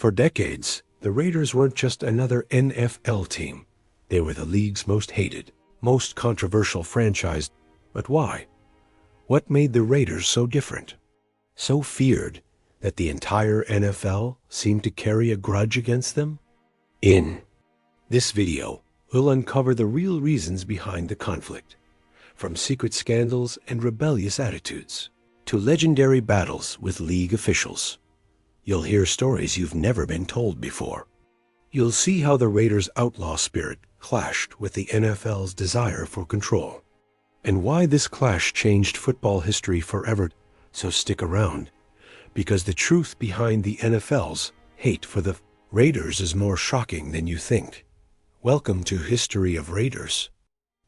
For decades, the Raiders weren't just another NFL team. They were the league's most hated, most controversial franchise. But why? What made the Raiders so different? So feared that the entire NFL seemed to carry a grudge against them? In this video, we'll uncover the real reasons behind the conflict, from secret scandals and rebellious attitudes to legendary battles with league officials. You'll hear stories you've never been told before. You'll see how the Raiders' outlaw spirit clashed with the NFL's desire for control, and why this clash changed football history forever. So stick around, because the truth behind the NFL's hate for the Raiders is more shocking than you think. Welcome to History of Raiders,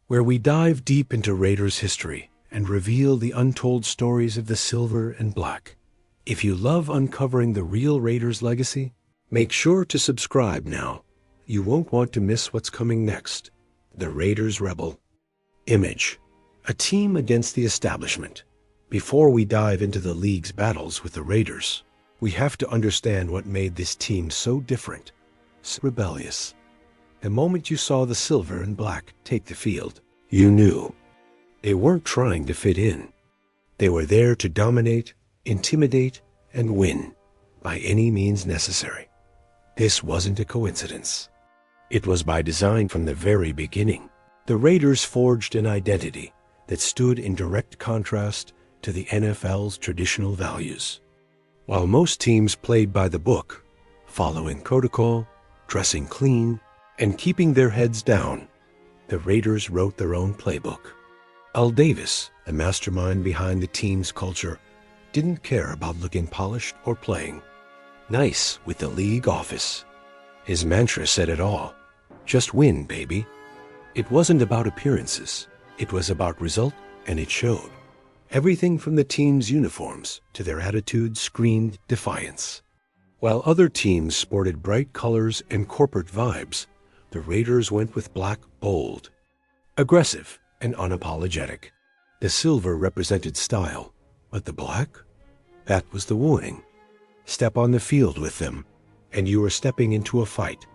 where we dive deep into Raiders history and reveal the untold stories of the silver and black. If you love uncovering the real Raiders legacy, make sure to subscribe now. You won't want to miss what's coming next. The Raiders Rebel. Image: a team against the establishment. Before we dive into the league's battles with the Raiders, we have to understand what made this team so different, so rebellious. The moment you saw the silver and black take the field, you knew. They weren't trying to fit in. They were there to dominate, intimidate, and win by any means necessary. This wasn't a coincidence. It was by design from the very beginning. The Raiders forged an identity that stood in direct contrast to the NFL's traditional values. While most teams played by the book, following protocol, dressing clean, and keeping their heads down, the Raiders wrote their own playbook. Al Davis, the mastermind behind the team's culture, didn't care about looking polished or playing nice with the league office. His mantra said it all: just win, baby. It wasn't about appearances. It was about result, and it showed. Everything from the team's uniforms to their attitudes screamed defiance. While other teams sported bright colors and corporate vibes, the Raiders went with black, bold, aggressive, and unapologetic. The silver represented style, but the black? That was the warning. Step on the field with them, and you were stepping into a fight.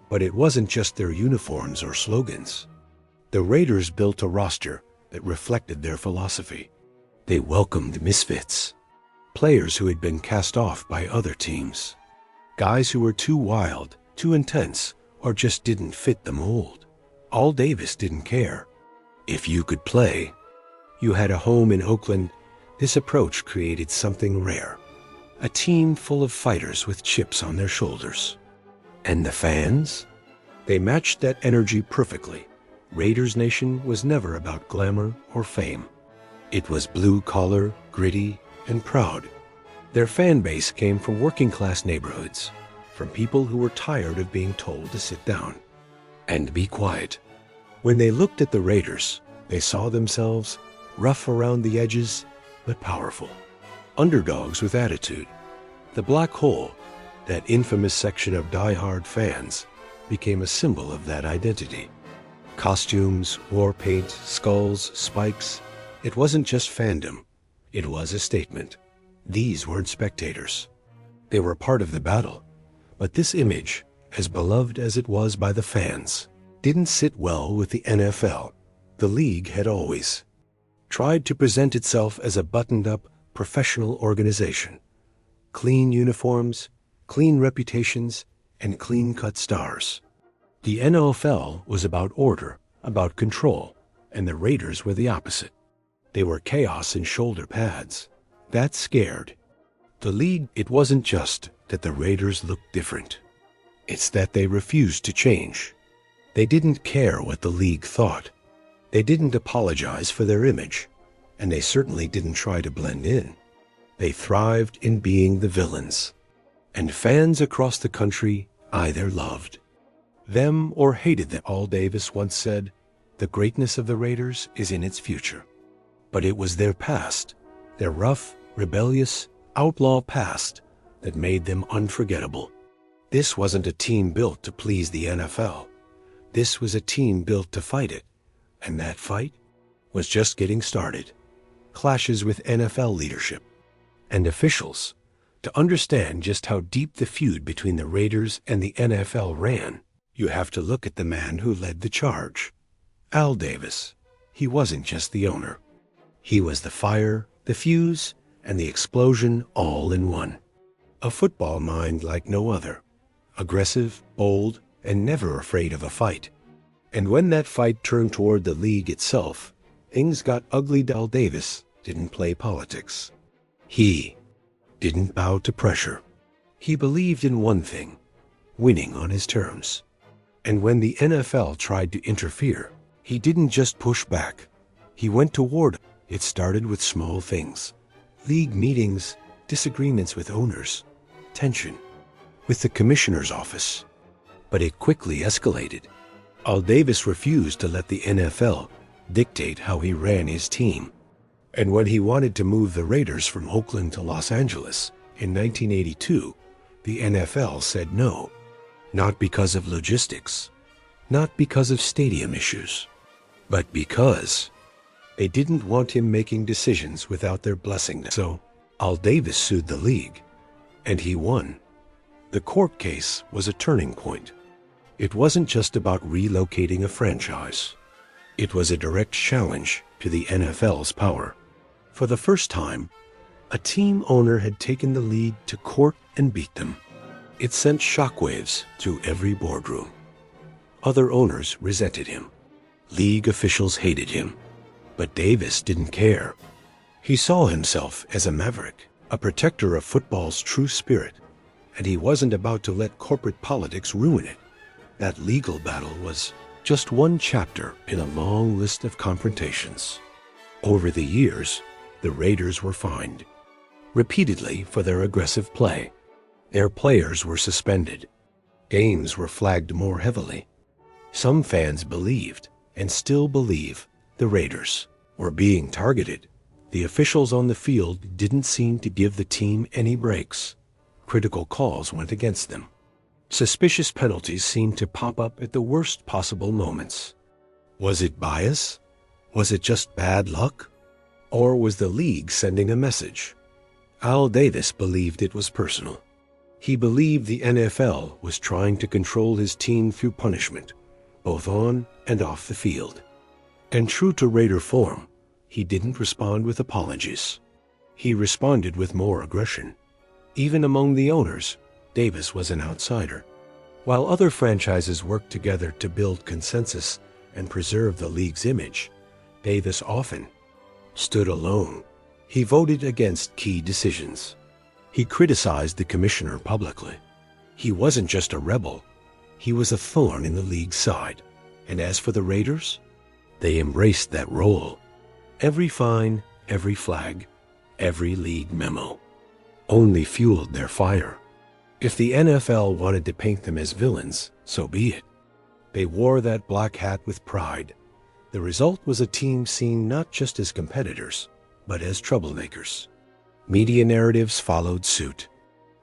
But it wasn't just their uniforms or slogans. The Raiders built a roster that reflected their philosophy. They welcomed misfits, players who had been cast off by other teams, guys who were too wild, too intense, or just didn't fit the mold. Al Davis didn't care. If you could play, you had a home in Oakland. This approach created something rare, a team full of fighters with chips on their shoulders. And the fans? They matched that energy perfectly. Raiders Nation was never about glamour or fame. It was blue-collar, gritty, and proud. Their fan base came from working-class neighborhoods, from people who were tired of being told to sit down and be quiet. When they looked at the Raiders, they saw themselves rough around the edges, but powerful. Underdogs with attitude. The black hole, that infamous section of die-hard fans, became a symbol of that identity. Costumes, war paint, skulls, spikes. It wasn't just fandom. It was a statement. These weren't spectators. They were part of the battle. But this image, as beloved as it was by the fans, didn't sit well with the NFL. The league had always tried to present itself as a buttoned-up, professional organization. Clean uniforms, clean reputations, and clean-cut stars. The NFL was about order, about control, and the Raiders were the opposite. They were chaos in shoulder pads. That scared the league. It wasn't just that the Raiders looked different. It's that they refused to change. They didn't care what the league thought. They didn't apologize for their image, and they certainly didn't try to blend in. They thrived in being the villains, and fans across the country either loved them or hated them. Al Davis once said, "The greatness of the Raiders is in its future." But it was their past, their rough, rebellious, outlaw past, that made them unforgettable. This wasn't a team built to please the NFL. This was a team built to fight it, and that fight was just getting started. Clashes with NFL leadership and officials To understand just how deep the feud between the Raiders and the NFL ran, you have to look at the man who led the charge. Al Davis. He wasn't just the owner. He was the fire, the fuse, and the explosion all in one. A football mind like no other. Aggressive, bold, and never afraid of a fight. And when that fight turned toward the league itself, things got ugly. Al Davis didn't play politics. He didn't bow to pressure. He believed in one thing: winning on his terms. And when the NFL tried to interfere, he didn't just push back. He went toward. It started with small things. League meetings, disagreements with owners, tension with the commissioner's office. But it quickly escalated. Al Davis refused to let the NFL dictate how he ran his team. And when he wanted to move the Raiders from Oakland to Los Angeles in 1982, the NFL said no. Not because of logistics, not because of stadium issues, but because they didn't want him making decisions without their blessing. So Al Davis sued the league, and he won. The court case was a turning point. It wasn't just about relocating a franchise. It was a direct challenge to the NFL's power. For the first time, a team owner had taken the league to court and beat them. It sent shockwaves through every boardroom. Other owners resented him. League officials hated him. But Davis didn't care. He saw himself as a maverick, a protector of football's true spirit, and he wasn't about to let corporate politics ruin it. That legal battle was just one chapter in a long list of confrontations. Over the years, the Raiders were fined repeatedly for their aggressive play. Their players were suspended. Games were flagged more heavily. Some fans believed, and still believe, the Raiders were being targeted. The officials on the field didn't seem to give the team any breaks. Critical calls went against them. Suspicious penalties seemed to pop up at the worst possible moments. Was it bias? Was it just bad luck? Or was the league sending a message? Al Davis believed it was personal. He believed the NFL was trying to control his team through punishment, both on and off the field. And true to Raider form, he didn't respond with apologies. He responded with more aggression. Even among the owners, Davis was an outsider. While other franchises worked together to build consensus and preserve the league's image, Davis often stood alone. He voted against key decisions. He criticized the commissioner publicly. He wasn't just a rebel. He was a thorn in the league's side. And as for the Raiders, they embraced that role. Every fine, every flag, every league memo only fueled their fire. If the NFL wanted to paint them as villains, so be it. They wore that black hat with pride. The result was a team seen not just as competitors, but as troublemakers. Media narratives followed suit.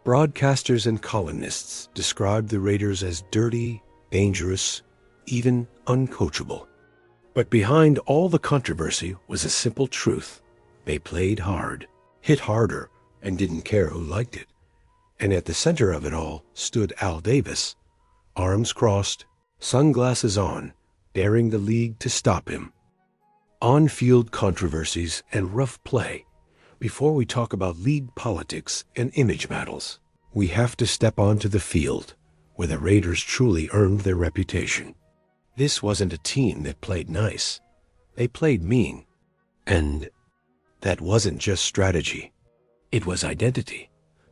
Broadcasters and columnists described the Raiders as dirty, dangerous, even uncoachable. But behind all the controversy was a simple truth. They played hard, hit harder, and didn't care who liked it. And at the center of it all stood Al Davis, arms crossed, sunglasses on, daring the league to stop him. On-field controversies and rough play. Before we talk about league politics and image battles, we have to step onto the field, where the Raiders truly earned their reputation. This wasn't a team that played nice. They played mean. And that wasn't just strategy. It was identity.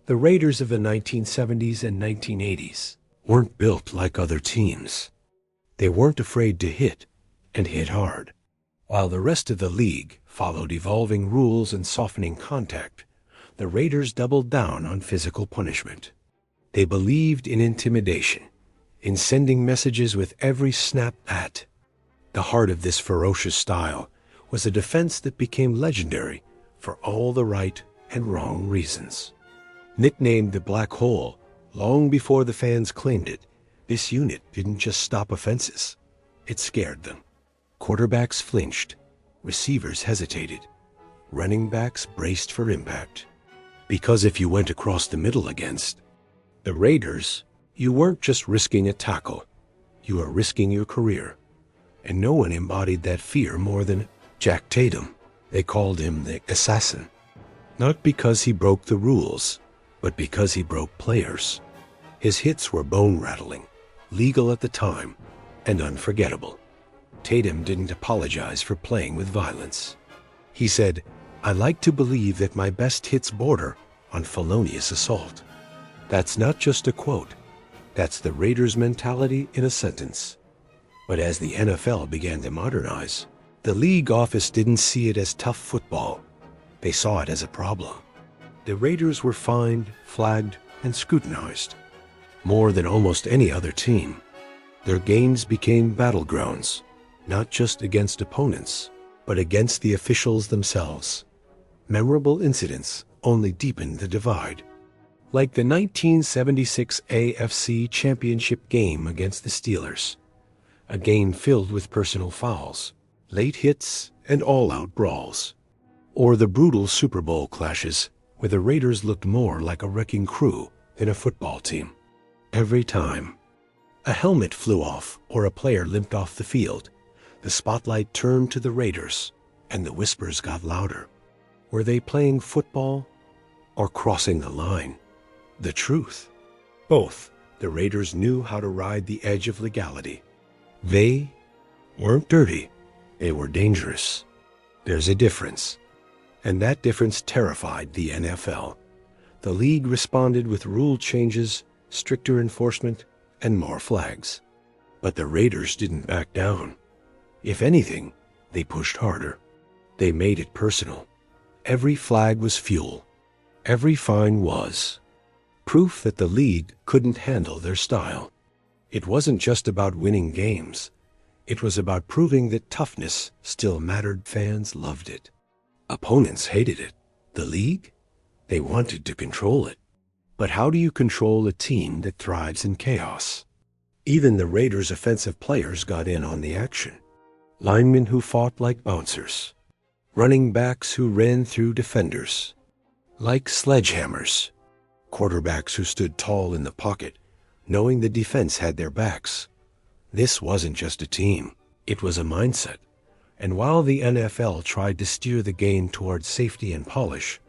The Raiders of the 1970s and 1980s weren't built like other teams. They weren't afraid to hit, and hit hard. While the rest of the league followed evolving rules and softening contact, the Raiders doubled down on physical punishment. They believed in intimidation, in sending messages with every snap at. The heart of this ferocious style was a defense that became legendary for all the right and wrong reasons. Nicknamed the Black Hole long before the fans claimed it, this unit didn't just stop offenses. It scared them. Quarterbacks flinched. Receivers hesitated. Running backs braced for impact. Because if you went across the middle against the Raiders, you weren't just risking a tackle, you were risking your career. And no one embodied that fear more than Jack Tatum. They called him the assassin. Not because he broke the rules, but because he broke players. His hits were bone-rattling, legal at the time, and unforgettable. Tatum didn't apologize for playing with violence. He said, "I like to believe that my best hits border on felonious assault." That's not just a quote. That's the Raiders' mentality in a sentence. But as the NFL began to modernize, the league office didn't see it as tough football. They saw it as a problem. The Raiders were fined, flagged, and scrutinized. More than almost any other team, their games became battlegrounds, not just against opponents, but against the officials themselves. Memorable incidents only deepened the divide. Like the 1976 AFC Championship game against the Steelers, a game filled with personal fouls, late hits, and all-out brawls. Or the brutal Super Bowl clashes where the Raiders looked more like a wrecking crew than a football team. Every time a helmet flew off or a player limped off the field, the spotlight turned to the Raiders, and the whispers got louder. Were they playing football or crossing the line? The truth. Both. The Raiders knew how to ride the edge of legality. They weren't dirty. They were dangerous. There's a difference. And that difference terrified the NFL. The league responded with rule changes, stricter enforcement, and more flags. But the Raiders didn't back down. If anything, they pushed harder. They made it personal. Every flag was fuel. Every fine was proof that the league couldn't handle their style. It wasn't just about winning games. It was about proving that toughness still mattered. Fans loved it. Opponents hated it. The league? They wanted to control it. But how do you control a team that thrives in chaos? Even the Raiders' offensive players got in on the action. Linemen who fought like bouncers. Running backs who ran through defenders like sledgehammers. Quarterbacks who stood tall in the pocket, knowing the defense had their backs. This wasn't just a team. It was a mindset. And while the NFL tried to steer the game towards safety and polish,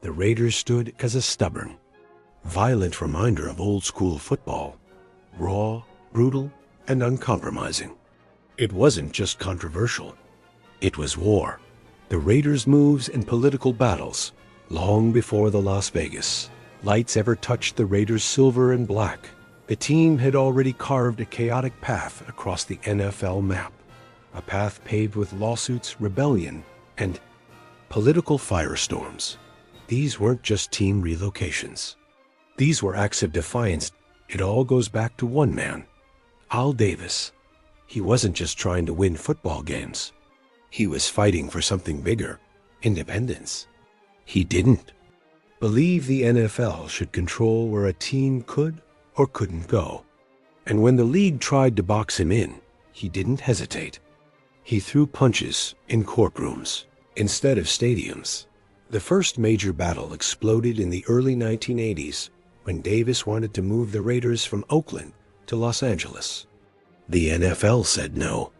the Raiders stood as a stubborn, violent reminder of old-school football. Raw, brutal, and uncompromising. It wasn't just controversial. It was war. The Raiders' moves and political battles, long before the Las Vegas lights ever touched the Raiders' silver and black. The team had already carved a chaotic path across the NFL map, a path paved with lawsuits, rebellion, and political firestorms. These weren't just team relocations. These were acts of defiance. It all goes back to one man, Al Davis. He wasn't just trying to win football games. He was fighting for something bigger, independence. He didn't believe the NFL should control where a team could or couldn't go. And when the league tried to box him in, he didn't hesitate. He threw punches in courtrooms instead of stadiums. The first major battle exploded in the early 1980s when Davis wanted to move the Raiders from Oakland to Los Angeles. The NFL said no.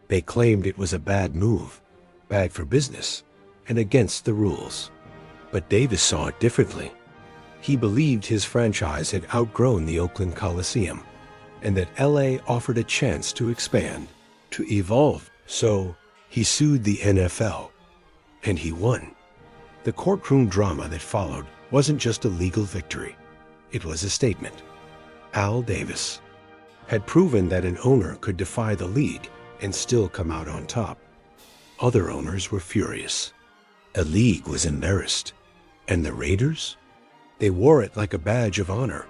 They claimed it was a bad move, bad for business, and against the rules. But Davis saw it differently. He believed his franchise had outgrown the Oakland Coliseum, and that LA offered a chance to expand, to evolve. So he sued the NFL, and he won. The courtroom drama that followed wasn't just a legal victory. It was a statement. Al Davis had proven that an owner could defy the league and still come out on top. Other owners were furious. The league was embarrassed. And the Raiders? They wore it like a badge of honor.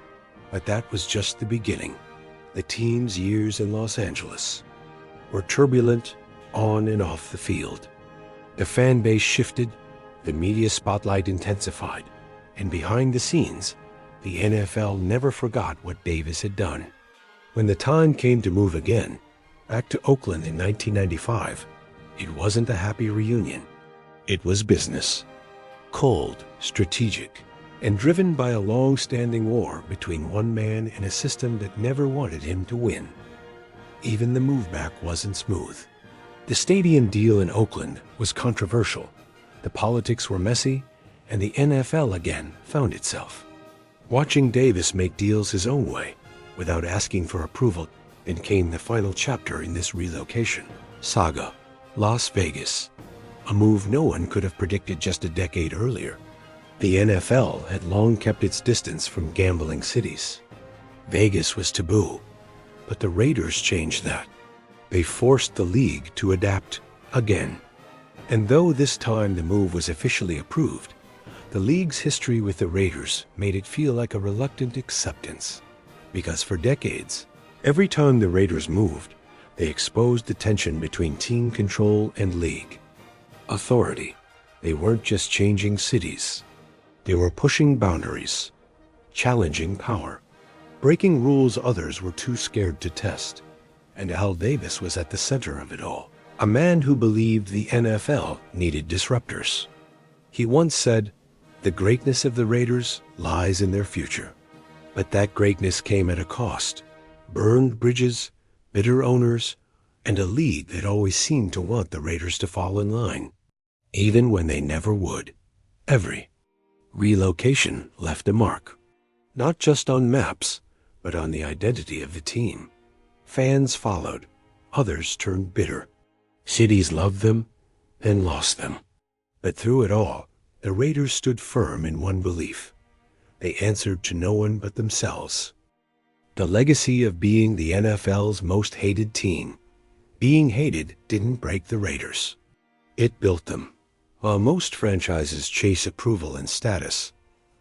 But that was just the beginning. The team's years in Los Angeles were turbulent on and off the field. The fan base shifted, the media spotlight intensified, and behind the scenes, the NFL never forgot what Davis had done. When the time came to move again, back to Oakland in 1995, it wasn't a happy reunion. It was business. Cold, strategic, and driven by a long-standing war between one man and a system that never wanted him to win. Even the move back wasn't smooth. The stadium deal in Oakland was controversial, the politics were messy, and the NFL again found itself watching Davis make deals his own way, without asking for approval. Then came the final chapter in this relocation saga, Las Vegas, a move no one could have predicted just a decade earlier. The NFL had long kept its distance from gambling cities. Vegas was taboo, but the Raiders changed that. They forced the league to adapt again. And though this time the move was officially approved, the league's history with the Raiders made it feel like a reluctant acceptance. Because for decades, every time the Raiders moved, they exposed the tension between team control and league authority. They weren't just changing cities. They were pushing boundaries, challenging power, breaking rules others were too scared to test. And Al Davis was at the center of it all, a man who believed the NFL needed disruptors. He once said, "The greatness of the Raiders lies in their future." But that greatness came at a cost: burned bridges, bitter owners, and a league that always seemed to want the Raiders to fall in line, even when they never would. Every relocation left a mark, not just on maps, but on the identity of the team. Fans followed, others turned bitter. Cities loved them, then lost them. But through it all, the Raiders stood firm in one belief: they answered to no one but themselves. The legacy of being the NFL's most hated team. Being hated didn't break the Raiders. It built them. While most franchises chase approval and status,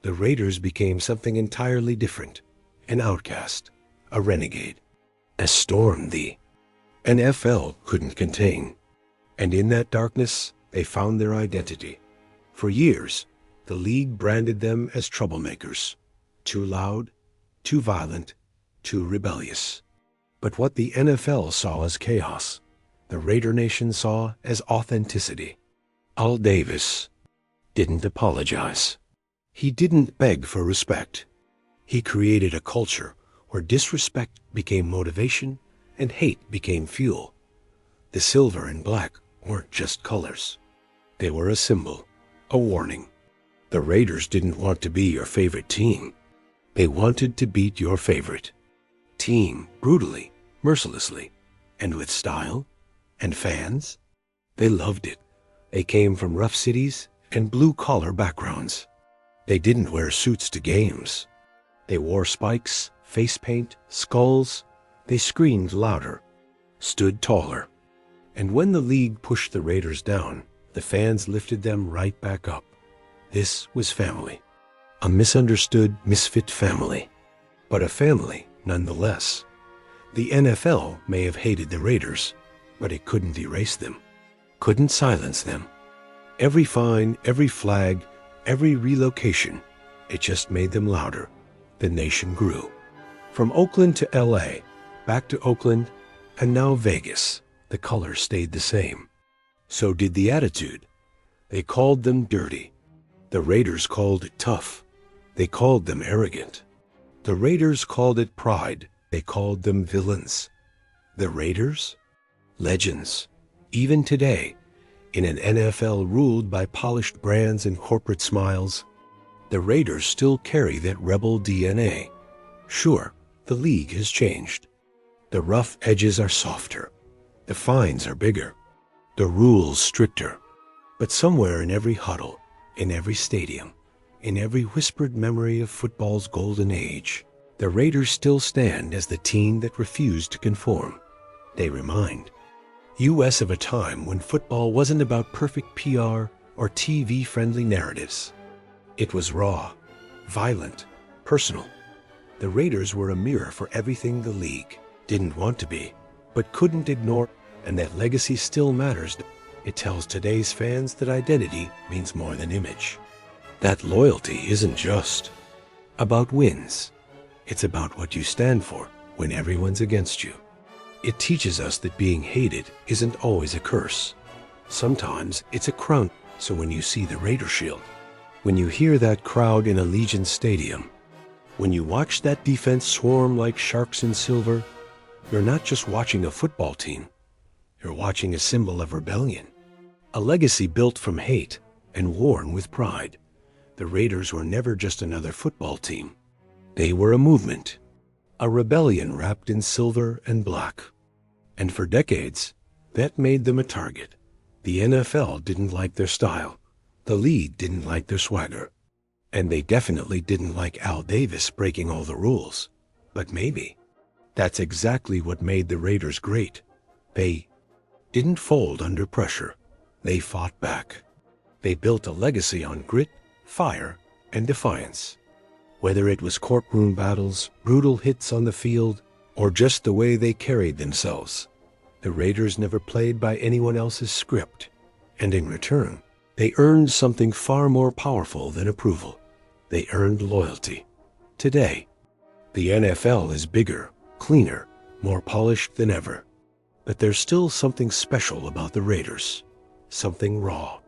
the Raiders became something entirely different: an outcast, a renegade, a storm the NFL couldn't contain. And in that darkness, they found their identity. For years, the league branded them as troublemakers, too loud, too violent, too rebellious. But what the NFL saw as chaos, the Raider Nation saw as authenticity. Al Davis didn't apologize. He didn't beg for respect. He created a culture where disrespect became motivation and hate became fuel. The silver and black weren't just colors. They were a symbol, a warning. The Raiders didn't want to be your favorite team. They wanted to beat your favorite team brutally, mercilessly, and with style. And fans? They loved it. They came from rough cities and blue-collar backgrounds. They didn't wear suits to games. They wore spikes, face paint, skulls. They screamed louder, stood taller. And when the league pushed the Raiders down, the fans lifted them right back up. This was family. A misunderstood, misfit family. But a family nonetheless. The NFL may have hated the Raiders, but it couldn't erase them, couldn't silence them. Every fine, every flag, every relocation, it just made them louder. The nation grew. From Oakland to LA, back to Oakland, and now Vegas, the color stayed the same. So did the attitude. They called them dirty. The Raiders called it tough. They called them arrogant. The Raiders called it pride. They called them villains. The Raiders? Legends. Even today, in an NFL ruled by polished brands and corporate smiles, the Raiders still carry that rebel DNA. Sure, the league has changed. The rough edges are softer. The fines are bigger. The rules stricter. But somewhere in every huddle, in every stadium, in every whispered memory of football's golden age, the Raiders still stand as the team that refused to conform. They remind us of a time when football wasn't about perfect PR or TV-friendly narratives. It was raw, violent, personal. The Raiders were a mirror for everything the league didn't want to be, but couldn't ignore, and that legacy still matters. It tells today's fans that identity means more than image. That loyalty isn't just about wins. It's about what you stand for when everyone's against you. It teaches us that being hated isn't always a curse. Sometimes it's a crown. So when you see the Raider shield, When you hear that crowd in Allegiant Stadium, when you watch that defense swarm like sharks in silver, you're not just watching a football team. You're watching a symbol of rebellion, a legacy built from hate and worn with pride. The Raiders were never just another football team. They were a movement, a rebellion wrapped in silver and black. And for decades, that made them a target. The NFL didn't like their style. The league didn't like their swagger. And they definitely didn't like Al Davis breaking all the rules. But maybe that's exactly what made the Raiders great. They didn't fold under pressure. They fought back. They built a legacy on grit, fire, and defiance. Whether it was courtroom battles, brutal hits on the field, or just the way they carried themselves, the Raiders never played by anyone else's script. And in return, they earned something far more powerful than approval. They earned loyalty. Today, the NFL is bigger, cleaner, more polished than ever. But there's still something special about the Raiders. Something raw.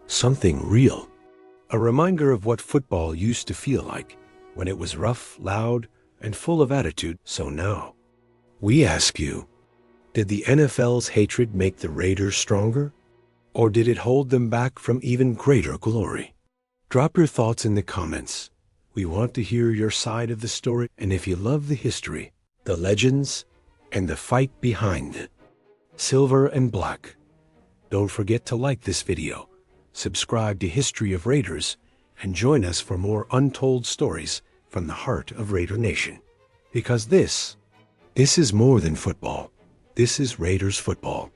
Something real. A reminder of what football used to feel like when it was rough, loud, and full of attitude. So now, we ask you, did the NFL's hatred make the Raiders stronger? Or did it hold them back from even greater glory? Drop your thoughts in the comments. We want to hear your side of the story. And if you love the history, the legends, and the fight behind it, silver and black, don't forget to like this video, subscribe to History of Raiders, and join us for more untold stories from the heart of Raider Nation. Because this is more than football. This is Raiders football.